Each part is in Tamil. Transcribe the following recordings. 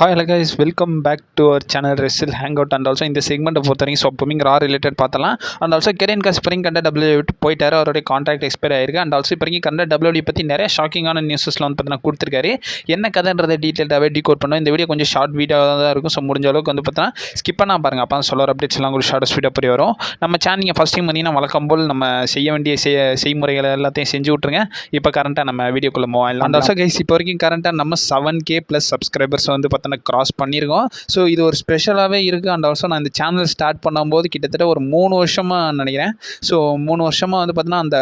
Hi hello guys, welcome back to our channel Wrestle Hangout and also இந்த செக்மெண்ட்டை பொறுத்த வரைக்கும் அப்கமிங் ரா ரிலேட்டட் பார்த்தலாம். அண்ட் ஆல்சோ கெரியன் காஸ் இப்போ கண்ட டபிள்யூ விட்டு போயிட்டாரு, அவருடைய கான்ட்ராக்ட் எக்ஸ்பைர் ஆயிருக்கு. அண்ட் ஆல்சோ இப்போ கண்ட டபிள்யூ பற்றி நிறைய ஷாக்கிங்கான நியூஸஸ்லாம் வந்து பார்த்தீங்கன்னா கொடுத்துருக்காரு. என்ன கதைன்றதை டீட்டெயிலாகவே டீகோட் பண்ணுவோம். இந்த வீடியோ கொஞ்சம் ஷார்ட் வீடியோவாக தான் இருக்கும். ஸோ முடிஞ்ச அளவுக்கு வந்து பார்த்தீங்கன்னா ஸ்கிப் பண்ணால் பாருங்கள், அப்போ சொல்கிற அப்டேட்ஸ் எல்லாம் ஒரு ஷார்ட் வீடியோ புரிய வரும். நம்ம சேனல் நீங்கள் ஃபஸ்ட் டைம் வந்தீங்கன்னா வழக்கம் போல் நம்ம செய்ய வேண்டிய செய்முறைகளை எல்லாத்தையும் செஞ்சு விட்ருங்க. இப்போ கரண்ட்டாக நம்ம வீடியோக்குள்ளே மூவ் ஆகலாம். அண்ட் ஆல்சோ கைஸ் இப்போ வரைக்கும் கரண்ட்டாக நம்ம 7K + சப்ஸ்கிரைபர்ஸ் வந்து பார்த்தீங்கன்னா கிராஸ் பண்ணியிருக்கோம். ஸோ இது ஒரு ஸ்பெஷலாகவே இருக்குது. அண்ட் ஆல்சோ நான் இந்த சேனல் ஸ்டார்ட் பண்ணும்போது கிட்டத்தட்ட ஒரு 3 வருஷமாக நினைக்கிறேன். ஸோ 3 வருஷமாக வந்து பார்த்தீங்கன்னா அந்த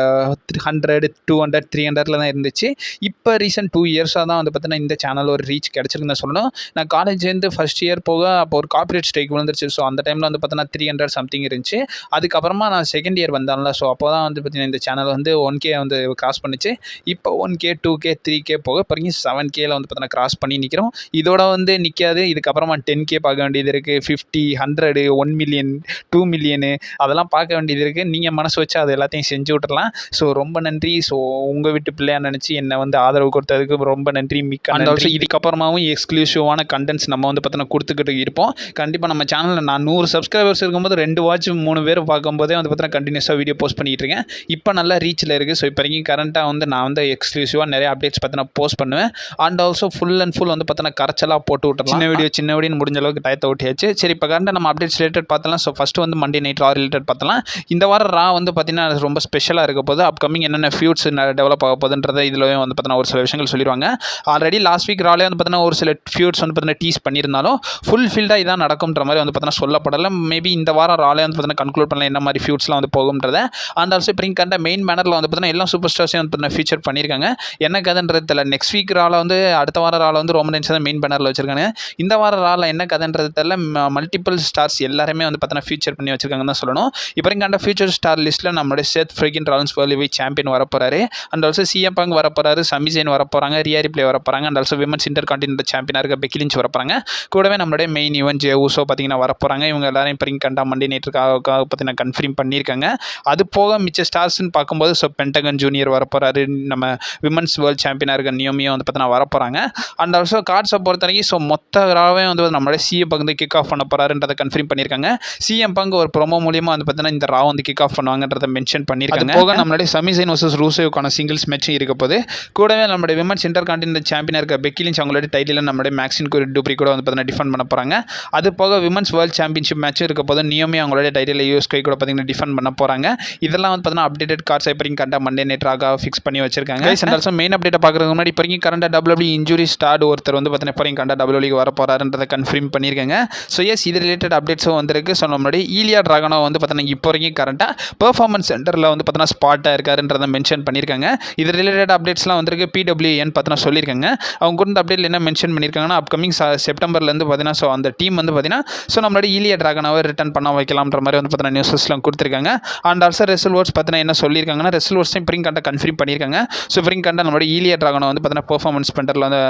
100, 200, 300 தான் இருந்துச்சு. இப்போ ரீசெண்ட் 2 இயர்ஸாக தான் வந்து பார்த்தீங்கன்னா இந்த சேனல் ஒரு ரீச் கிடச்சிருக்குன்னு சொல்லணும். நான் காலேஜ்லேருந்து ஃபஸ்ட் இயர் போக அப்போ ஒரு கார்ப்பரேட் ஸ்ட்ரைக் விழுந்துருச்சு. ஸோ அந்த டைமில் வந்து பார்த்தீங்கன்னா 300 சம்திங் இருந்துச்சு. அதுக்கப்புறமா நான் செகண்ட் இயர் வந்தால, ஸோ அப்போ தான் வந்து பார்த்தீங்கன்னா இந்த சேனல் வந்து 1K வந்து கிராஸ் பண்ணிச்சு. இப்போ 1K, 2K, 3K போக பிறகு 7Kல வந்து பார்த்தீங்கன்னா கிராஸ் பண்ணி நிற்கிறோம். இதோட வந்து நிற்காது. இதுக்கப்புறமா 10K பார்க்க வேண்டியது இருக்குது, 50, 100, 1 மில்லியன், 2 மில்லியனு அதெல்லாம் பார்க்க வேண்டியது இருக்குது. நீங்கள் மனசு வச்சு அது எல்லாத்தையும் செஞ்சு விட்டுறலாம். ஸோ ரொம்ப நன்றி. ஸோ உங்கள் வீட்டு பிள்ளையாக நினச்சி என்னை வந்து ஆதரவு கொடுத்ததுக்கு ரொம்ப நன்றி, மிக்க நன்றி. இதுக்கப்புறமாவும் எக்ஸ்க்ளூசிவான கண்டென்ட்ஸ் நம்ம வந்து பார்த்தீங்கன்னா கொடுத்துக்கிட்டு இருப்போம். கண்டிப்பாக நம்ம சேனலில் நான் 100 சப்ஸ்கிரைபர்ஸ் இருக்கும்போது 2 வாட்ச் 3 பேர் பார்க்கும்போதே வந்து பார்த்தீங்கன்னா கண்டினியூஸாக வீடியோ போஸ்ட் பண்ணிகிட்டு இருக்கேன். இப்போ நல்லா ரீச்சில் இருக்குது. ஸோ இப்போ வரைக்கும் கரண்ட்டாக வந்து நான் வந்து எக்ஸ்க்ளூசிவாக நிறைய அப்டேட்ஸ் பார்த்தீங்கன்னா போஸ்ட் பண்ணுவேன். And also full and full வந்து பார்த்தீங்கன்னா கரைச்சலாக போட்டு விட்டுறலாம். சின்ன வீடியோன்னு முடிஞ்ச அளவுக்கு டயத்தை ஓட்டியாச்சு. சரி இப்போ கரண்ட்டாக நம்ம அப்டேட்ஸ் ரிலேட்டட் பார்த்தலாம். ஸோ ஃபஸ்ட்டு வந்து மண்டே நைட் ரா ரிலேட்டட் பார்த்தலாம். இந்த வாரம் ரா வந்து பார்த்தீங்கன்னா ரொம்ப ஸ்பெஷலாக இருக்க போது அப்கமிங் என்னென்ன ஃபியூட்ஸ் டெவலப் ஆக போகுதுன்றதை இதில் வந்து பார்த்தீங்கன்னா ஒரு சில விஷயங்கள் சொல்லிடுவாங்க. ஆல்ரெடி லாஸ்ட் வீக் ராலே வந்து பார்த்தீங்கன்னா ஒரு சில ஃபியூட்ஸ் வந்து பார்த்தீங்கன்னா டீஸ் பண்ணியிருந்தாலும் ஃபுல் ஃபீல்டாக இதான் நடக்கும்ன்ற மாதிரி வந்து பார்த்தீங்கன்னா சொல்லப்படலை. மேபி இந்த வாரம் ராலே வந்து பார்த்தீங்கன்னா கன்க்ளூட் பண்ணலாம் என்ன மாதிரி ஃபியூட்ஸ்லாம் வந்து போகும்ன்றதை. அண்ட் ஆல்சோ இப்போ கண்ட மெயின் பேனரில் வந்து பார்த்தீங்கன்னா எல்லா சூப்பர் ஸ்டார்ஸையும் வந்து பார்த்தீங்கன்னா ஃபீச்சர் பண்ணியிருக்காங்க. என்ன கதைன்றது தெரியல. நெக்ஸ்ட் வீக் ரால வந்து அடுத்த வாரம் ரால வந்து ரோமன் ரெயின்ஸ் தான் மெயின் பேனரில் வச்சிருக்காங்க. இந்த வாரம் ரால என்ன கதைன்றது தெரியல. மல்டிபிள் ஸ்டார்ஸ் எல்லாருமே வந்து பார்த்தீங்கன்னா ஃபீச்சர் பண்ணி வச்சிருக்காங்கன்னு தான் சொல்லணும். இப்போ கண்ட ஃபியூச்சர் ஸ்டார் லிஸ்ட்டில் நம்மளுடைய Seth Freakin Rollins world wide champion வரப்போறாரு. அண்ட் ஆல்சோ CM Punk வரப்போறாரு, சமி ஜெயின் வரப்போறாங்க, ரியா ரிப்ளே வரப்போறாங்க. And also women's intercontinental சாம்பியனாக இருக்க பெக்கி லிஞ்ச் வரப்போறாங்க. கூடவே நம்மளுடைய மெயின் ஈவென்ட் ஜே ஊசோ பார்த்தீங்கன்னா வரப்போறாங்க. இவங்க எல்லாரையும் இப்போ கண்டா மண்டே நைட்டுக்காக பார்த்தீங்கன்னா கன்ஃபார்ம் பண்ணியிருக்காங்க. அது போக மிச்ச ஸ்டார்ஸ்ன்னு பார்க்கும்போது ஸோ பென்டகன் ஜூனியர் வரப்போறாரு, நம்ம விமன்ஸ் வேர்ல்டு சாம்பியனாக இருக்க நியோமியோ வந்து பார்த்தீங்கன்னா வரப்போறாங்க. அண்ட் ஆல்சோ கார்ட்ஸை பொறுத்த வரைக்கும் ஸோ மொத்தவே வந்து நம்மளுடைய CM Punk வந்து கிக் ஆஃப் பண்ண போறாருன்றதை கன்ஃபார்ம் பண்ணியிருக்காங்க. CM Punk ஒரு ப்ரோமோ மூலியமாக வந்து பார்த்தீங்கன்னா இந்த ரா வந்து கிக் ஆஃப் பண்ணுவாங்கன்றதை மென்ஷன் பண்ணியிருக்காங்க. போக நம்மளுடைய சமி ஜெயின் வர்சஸ் ரூசோவுக்கான சிங்கிள்ஸ் மேட்சும் இருக்க போது. கூடவே நம்மளுடைய விமன்ஸ் இன்டர் கான்டினென்டல் சாம்பியனாக இருக்க பெக்கி லிஞ்ச் அவங்களுடைய டைட்டில் நம்மளுடைய மேக்ஸின் டூப்ரி கூட வந்து பார்த்தீங்கன்னா டிஃபெண்ட் பண்ண போகிறாங்க. அது போக விமன்ஸ் வேர்ல்டு சாம்பியன்ஷிப் மேட்சும் இருக்க போது. நியோமி அவங்களுடைய டைட்டில் USK கூட பார்த்தீங்கன்னா டிஃபெண்ட் பண்ண போகிறாங்க. இதெல்லாம் வந்து பார்த்தீங்கன்னா அப்டேட்டட் கார்ட்ஸ் இப்போ கண்ட மண்டே நைட் ராக ஃபிக்ஸ் பண்ணி வச்சிருக்காங்க. அண்ட் ஆல்சோ மெயின் அப்டேட்டை பார்க்குறதுக்கு முன்னாடி இப்போ கரண்ட் WWE இன்ஜுரி ஸ்டார்ட் ஒருத்தர் வந்து பார்த்தீங்கன்னா இப்போ கண்ட WWE வர போகிறாருன்றதை கன்ஃபார்ம் பண்ணியிருக்காங்க. ஸோ எஸ் இது ரிலேட்டட் அப்டேட்ஸும் வந்திருக்கு. ஸோ நம்மளுடைய ஈலியா டிராகனோ வந்து பார்த்தீங்கன்னா இப்போ வரைக்கும் கரண்ட்டாக பெர்ஃபார்மன்ஸ் சென்டரில் வந்து பார்த்தீங்கன்னா ஸ்பாட்டாக இருக்காருன்றதை மென்ஷன் பண்ணியிருக்காங்க. இது ரிலேட்டட் அப்டேட்ஸ்லாம் வந்திருக்கு. PWN பார்த்தீங்கன்னா சொல்லியிருக்காங்க. அவங்க கூட இந்த அப்டேட்டில் என்ன மென்ஷன் பண்ணியிருக்காங்கன்னா அப்கமிங் செப்டம்பர்லேருந்து பார்த்தீங்கன்னா ஸோ அந்த டீம் வந்து பார்த்தீங்கன்னா ஸோ நம்மளுடைய ஈலியா டிராகனாவை ரிட்டர்ன் பண்ண வைக்கலாம்ன்ற மாதிரி வந்து பார்த்தீங்கன்னா நியூஸஸ்லாம் கொடுத்துருக்காங்க. அண்ட் ஆல்சோ ரெசல் வேர்ட்ஸ் பார்த்தீங்கன்னா என்ன சொல்லியிருக்காங்கன்னா ரெசல் வேர்ட்ஸையும் இப்போ கண்ட கன்ஃபார்ம் பண்ணியிருக்காங்க. ஸோ இப்போ கண்ட நம்மளுடைய ஈலியா டிராகனோ வந்து பார்த்தீங்கன்னா பெர்ஃபார்மன்ஸ் சென்டரில் வந்து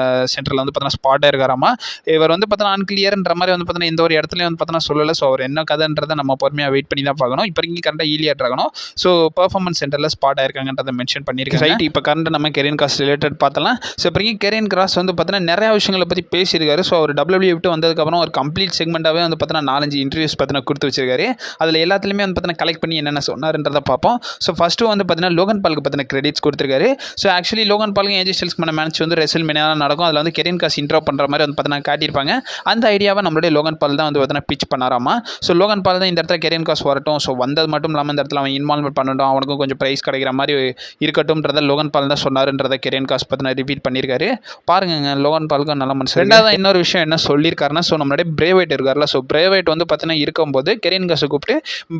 பார்த்தீங்கன்னா ஸ்பாட்டாக இருக்காராமா. இவர் வந்து பார்த்தீங்கன்னா அன்கிளியர்ன்ற மாதிரி வந்து பார்த்தீங்கன்னா எந்த ஒரு இடத்துலையும் வந்து பார்த்தீங்கன்னா சொல்லலை. ஸோ அவர் என்ன கதைன்றதை நம்ம பொறுமையாக வெயிட் பண்ணி தான் பார்க்கணும். இப்போ கரண்ட்டாக ஈலியா டிராகனோ ஸோ பெர்ஃபார்மன்ஸ் சென்டரில் ஸ்பாட் ஆயிருக்காங்கன்றதை மென்ஷன் பண்ணியிருக்காங்க. ரைட் இப்போ கரண்ட் நம்ம கெரியன் கிராஸ் ரிலேட்டட் பார்த்தலாம். ஸோ இப்போ கெரியன் கிராஸ் வந்து பார்த்தீங்கன்னா நிறைய விஷயங்களை பற்றி பேசியிருக்காரு. ஸோ அவர் WWE விட்டு வந்ததுக்கப்புறம் ஒரு கம்ப்ளீட் செக்மெண்ட்டாகவே வந்து பார்த்தீங்கன்னா 4-5 இன்டர்வியூஸ் பார்த்தீங்கன்னா கொடுத்து வச்சிருக்காரு. அதில் எல்லாத்துலேயுமே வந்து பார்த்தீங்கன்னா கலெக்ட் பண்ணி என்னென்ன சொன்னார்ன்றதை பார்ப்போம். ஸோ ஃபஸ்ட்டு வந்து பார்த்தீங்கன்னா லோகன் பாலுக்கு பார்த்தீங்கன்னா கிரெடிட்ஸ் கொடுத்துருக்காரு. ஸோ ஆக்சுவலி லோகன் பாலுக்கு AJ ஸ்டைல்ஸ்க்கு மேட்ச் வந்து ரெசல் மேனியால நடக்கும். அதில் வந்து கெரியன் கிராஸ் இன்ட்ரோ பண்ணுற மாதிரி வந்து பார்த்தீங்கன்னா காட்டியிருப்பாங்க. அந்த ஐடியாவை நம்மளுடைய லோகன் பால் தான் வந்து பார்த்தீங்கன்னா பிச் பண்ணாராமா. ஸோ லோகன் பால் தான் இந்த இடத்துல கெரியன் கிராஸ் வரட்டும், ஸோ வந்தது மட்டும் இல்லாமல் இந்த இடத்துல அவன் இன்வால்வ்மெண்ட் பண்ணட்டும், அவனுக்கும் கொஞ்சம் ப்ரைஸ் கிடைக்கிற மாதிரி இருக்கட்டும்ன்றதை லோகன் பால் தான் சொன்னாருன்றதை கெரியன் கிராஸ் பார்த்தீங்கன்னா ரிப்பீட் பண்ணியிருக்காரு. பாருங்க லோகன் பாலுக்கு நல்ல மனசு. ரெண்டாவது இன்னொரு விஷயம் என்ன சொல்லியிருக்காருன்னா ஸோ நம்மளுடைய பிரேவைட் இருக்கார்ல, ஸோ பிரேவைட் வந்து பார்த்தீங்கன்னா இருக்கும்போது கெரியன் கிராஸை கூப்பிட்டு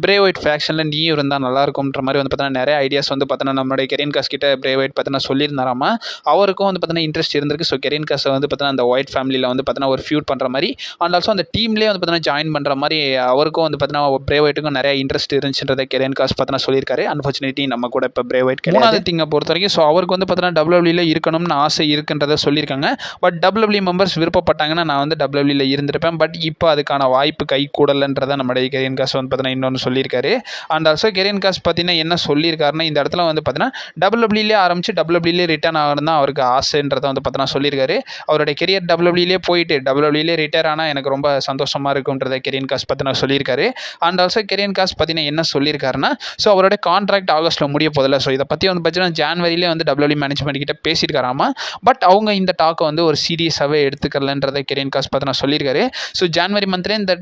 பிரேவைட் ஃபேக்ஷனில் நீ இருந்தால் நல்லா இருக்கும்ன்ற மாதிரி வந்து பார்த்தீங்கன்னா நிறைய ஐடியாஸ் வந்து பார்த்தீங்கன்னா நம்மளுடைய கெரியன் கிராஸ் கிட்ட பிரேவைட் பார்த்தீங்கன்னா சொல்லியிருந்தாராமா. அவருக்கும் வந்து பார்த்தீங்கன்னா இன்ட்ரெஸ்ட் இருந்திருக்கு. ஸோ கெரியன் கிராஸை வந்து பார்த்தீங்கன்னா அந்த ஒயிட் ஃபேமிலியில் வந்து பார்த்தீங்கன்னா ஒரு ஃபியூட் பண்ணுற மாதிரி அண்ட் ஆல்சோ அந்த டீம்லேயே வந்து பார்த்தீங்கன்னா ஜாயின் பண்ணுற மாதிரி அவருக்கும் வந்து பார்த்தீங்கன்னா பிரேவைட்டுக்கும் நிறைய இன்ட்ரெஸ்ட் இருந்துச்சுன்றதை கெரியன் கிராஸ் பார்த்தீங்கன்னா சொல்லியிருக்காரு. அன்ஃபார்ச்சுனேட்லி நம்ம கூட இப்போ பிரேவைட் மூணாவது திங்கை பொறுத்த வரைக்கும் ஸோ அவருக்கு வந்து பார்த்தீங்கன்னா WWE இருக்கணும்னு ஆசை இருக்குன்றதை சொல்லியிருக்காங்க. பட் WWE மெம்பர்ஸ் விருப்பப்பட்டாங்கன்னா நான் வந்து WWE இருந்திருப்பேன். பட் இப்போ அதுக்கான வாய்ப்பு கை கூடலன்றதை நம்மளுடைய கெரியன் கிராஸ் வந்து பார்த்தீங்கன்னா இன்னொன்று சொல்லியிருக்காரு. அண்ட் ஆல்சோ கெரியன் கிராஸ் பார்த்தீங்கன்னா என்ன சொல்லியிருக்காருன்னா இந்த இடத்துல வந்து பார்த்தீங்கன்னா WWE ஆரம்பிச்சு WWE ரிட்டர்ன் ஆகணும் தான் அவருக்கு ஆசைன்றதை வந்து பார்த்தீங்கன்னா சொல்லியிருக்காரு. அவருடைய கெரியர் WWE போயிட்டு WWE ரிட்டையர் ஆனால் எனக்கு ரொம்ப சந்தோஷமாக இருக்குன்றதை கெரியன் காஸ் பார்த்தீங்கன்னா சொல்லியிருக்காரு. அண்ட் ஆல்சோ கெரியன் காஸ் பார்த்தீங்கன்னா என்ன சொல்லியிருக்காருன்னா, ஸோ அவரோட கான்ட்ராக்ட் ஆகஸ்ட்டில் முடிய போதில்ல. ஸோ இதை பற்றி வந்து பார்த்தீங்கன்னா ஜான்வரியிலே வந்து WWE மேனேஜ்மெண்ட் கிட்ட பேசியிருக்காராமா. பட் அவங்க இந்த டாக்கை வந்து ஒரு சீரியஸாகவே எடுத்துக்கலன்றதை கெரியன் காஸ் பார்த்தீங்கன்னா சொல்லியிருக்காரு. ஸோ ஜான்வரி மந்த்லேயே இந்த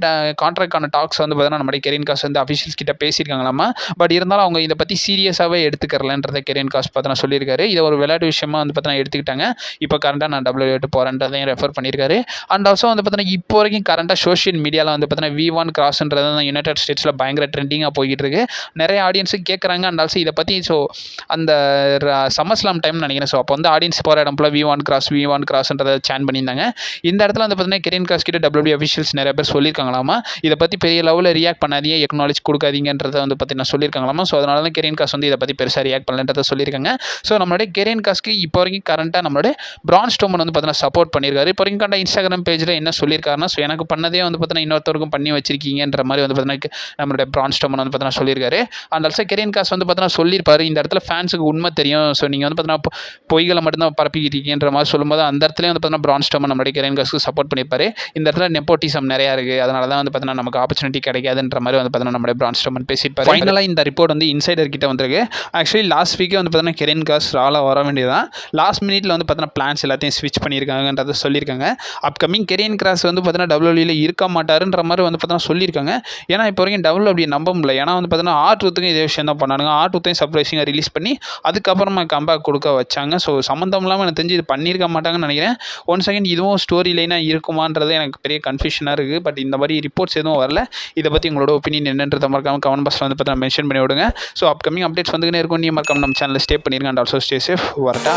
கான்ட்ராக்டான டாக்ஸ் வந்து பார்த்தீங்கன்னா நம்மளுடைய கெரியன் காஸ் வந்து அஃபிஷியல்ஸ் கிட்ட பேசியிருக்காங்களாமா. பட் இருந்தாலும் அவங்க இதை பற்றி சீரியஸாகவே எடுத்துக்கறலன்றதை கெரியன் காஸ் பார்த்தீங்கன்னா சொல்லியிருக்காரு. இதை ஒரு விளையாட்டு விஷயமா வந்து பார்த்தீங்கன்னா எடுத்துக்கிட்டாங்க. இப்போ கரண்டாக நான் WWE விட்டு போகிறேன்றதையும் ரெஃபர் பண்ணியிருக்காரு. அண்ட் ஆல்சோ வந்து பார்த்தீங்கன்னா இப்போ வரைக்கும் கரண்டாக சோஷியல் மீடியாவில் வந்து பார்த்தீங்கன்னா V1 கிராஸ்ன்றது தான் யுனைடெட் ஸ்டேட்ஸில் பயங்கர ட்ரெண்டிங்காக போய்கிட்டு இருக்கு. நிறைய ஆடியன்ஸு கேட்குறாங்க. அண்ட் ஆல்சோ இதை பற்றி ஸோ அந்த சம்மர்ஸ்லாம் டைம்னு நினைக்கிறேன். ஸோ அப்போ வந்து ஆடியன்ஸ் போகிற இடம் போல் V1 கிராஸ்ன்றதை சேன் பண்ணியிருந்தாங்க. இந்த இடத்துல வந்து பார்த்தீங்கன்னா கெரியன் காஸ் கிட்ட WWE அஃபிஷியல்ஸ் நிறைய பேர் சொல்லியிருக்காங்களாமா. இதை பற்றி பெரிய லெவலில் ரியாக்ட் பண்ணாதீங்க, எக்னாலேஜ் கொடுக்காதீங்கன்றதை வந்து பார்த்தீங்கன்னா சொல்லியிருக்காங்களாமா. ஸோ அதனால தான் கெரியன் காஸ் வந்து இதை பற்றி பெருசாக ரியாக்ட் பண்ணலன்றதை சொல்லியிருக்காங்க. ஸோ நம்மளுடைய கெரியன் காஸ்க்கு இப்போ வரைக்கும் கரண்ட்டாக நம்மளுடைய பிரான் ஸ்ட்ரோமன் வந்து பார்த்தீங்கன்னா சப்போர்ட் பண்ணியிருக்காரு. இப்போ வரைக்கும் கண்ட இன்ஸ்டாகிராம் பேஜில் என்ன சொல்லியிருக்காருன்னா, ஸோ எனக்கு பண்ணதே வந்து பார்த்தீங்கன்னா இன்னொருத்தருக்கும் பண்ணி வச்சிருக்கீங்கன்ற மாதிரி வந்து பார்த்தீங்கன்னா நம்மளுடைய பிரான் ஸ்ட்ரோமன் வந்து பார்த்தீங்கன்னா சொல்லியிருக்காரு. அண்ட் ஆல்சோ கெரியன் காஸ் வந்து பார்த்தீங்கன்னா சொல்லியிருப்பாரு, இந்த இடத்துல ஃபேன்ஸுக்கு உண்மை தெரியும். ஸோ நீங்கள் வந்து பார்த்தீங்கன்னா பொய்களை மட்டும்தான் பரப்பிக்கிட்டு இருக்கீங்கன்ற மாதிரி சொல்லும்போது அந்த இடத்துல வந்து பார்த்தீங்கன்னா பிரான் ஸ்ட்ரோமன் நம்மளுடைய கெரியன் காஸ்க்கு சப்போர்ட் பண்ணியிருப்பாரு. இந்த இடத்துல நெப்போட்டிசம் நிறையா இருக்குது, அதனால தான் வந்து பார்த்தீங்கன்னா நமக்கு ஆப்பர்ச்சுனிட்டி கிடைக்காதுன்ற மாதிரி வந்து பார்த்தீங்கன்னா நம்மளுடைய பிரான் ஸ்ட்ரோமன் பேசியிருப்பாரு. ஃபைனலாக இந்த ரிப்போர்ட் வந்து இன்சைடர் கிட்ட வந்திருக்கு. ஆக்சுவலி லாஸ்ட் வீக்கே வந்து பார்த்தீங்கன்னா கெரியன் காஸ் ராலாக வர வேண்டியதான். லாஸ்ட் மினிட்ல வந்து பார்த்தீங்கன்னா பிளான்ஸ் எல்லாத்தையும் ஸ்விட்ச் பண்ணியிருக்காங்கன்றதை சொல்லியிருக்காங்க. அப்கமிங் கெரியன் கிராஸ் வந்து பார்த்தீங்கன்னா WWE இருக்க மாட்டாருன்ற மாதிரி வந்து பார்த்தீங்கன்னா சொல்லியிருக்காங்க. ஏன்னா இப்போ வரைக்கும் WWE நம்ப முடியல. ஏன்னா வந்து பார்த்தீங்கன்னா R-Truth இதே விஷயம் தான் பண்ணானுங்க. R-Truth சர்ப்ரைசிங்காக ரிலீஸ் பண்ணி அதுக்கப்புறமா கம்பேக் கொடுக்க வச்சாங்க. ஸோ சம்மந்தம் இல்லாமல் எனக்கு தெரிஞ்சு இது பண்ணியிருக்க மாட்டாங்கன்னு நினைக்கிறேன். ஒன் செகண்ட் இதுவும் ஸ்டோரி லைனாக இருக்குமான்றது எனக்கு பெரிய கன்ஃபியூஷனாக இருக்குது. பட் இந்த மாதிரி ரிப்போர்ட்ஸ் எதுவும் வரல. இதை பற்றி உங்களோட ஒப்பீனியன் என்னன்றதை மறக்காம கமெண்ட் பாக்ஸில் வந்து பார்த்தீங்கன்னா மென்ஷன் பண்ணி விடுங்க. ஸோ அப்கமிங் அப்டேட்ஸ் வந்துக்கினே இருக்கும். நீ மறக்காம நம்ம சேனலில் ஸ்டே பண்ணிருங்க. And also stay safe. வரட்டா.